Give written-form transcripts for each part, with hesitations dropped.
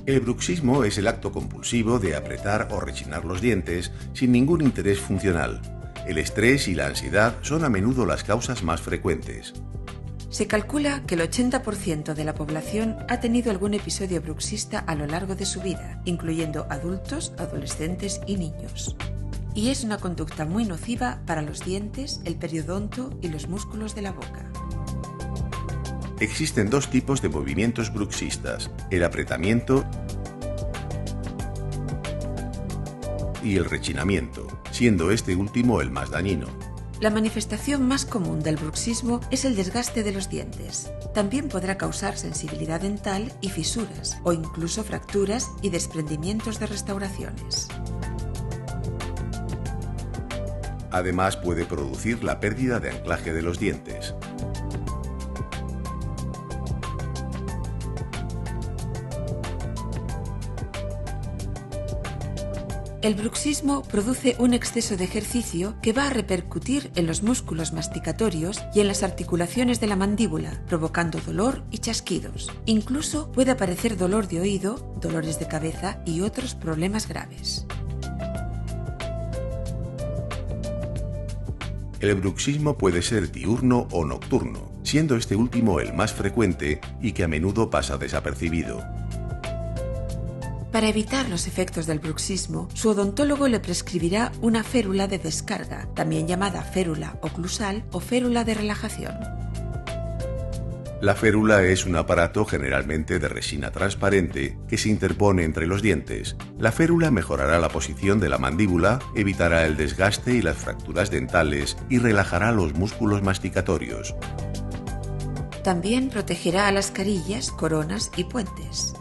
El bruxismo es el acto compulsivo de apretar o rechinar los dientes sin ningún interés funcional. El estrés y la ansiedad son a menudo las causas más frecuentes. Se calcula que el 80% de la población ha tenido algún episodio bruxista a lo largo de su vida, incluyendo adultos, adolescentes y niños. Y es una conducta muy nociva para los dientes, el periodonto y los músculos de la boca. Existen dos tipos de movimientos bruxistas: el apretamiento y el rechinamiento, siendo este último el más dañino. La manifestación más común del bruxismo es el desgaste de los dientes. También podrá causar sensibilidad dental y fisuras, o incluso fracturas y desprendimientos de restauraciones. Además, puede producir la pérdida de anclaje de los dientes. El bruxismo produce un exceso de ejercicio que va a repercutir en los músculos masticatorios y en las articulaciones de la mandíbula, provocando dolor y chasquidos. Incluso puede aparecer dolor de oído, dolores de cabeza y otros problemas graves. El bruxismo puede ser diurno o nocturno, siendo este último el más frecuente y que a menudo pasa desapercibido. Para evitar los efectos del bruxismo, su odontólogo le prescribirá una férula de descarga, también llamada férula oclusal o férula de relajación. La férula es un aparato generalmente de resina transparente que se interpone entre los dientes. La férula mejorará la posición de la mandíbula, evitará el desgaste y las fracturas dentales y relajará los músculos masticatorios. También protegerá a las carillas, coronas y puentes.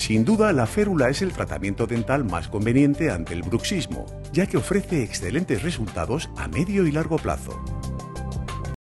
Sin duda, la férula es el tratamiento dental más conveniente ante el bruxismo, ya que ofrece excelentes resultados a medio y largo plazo.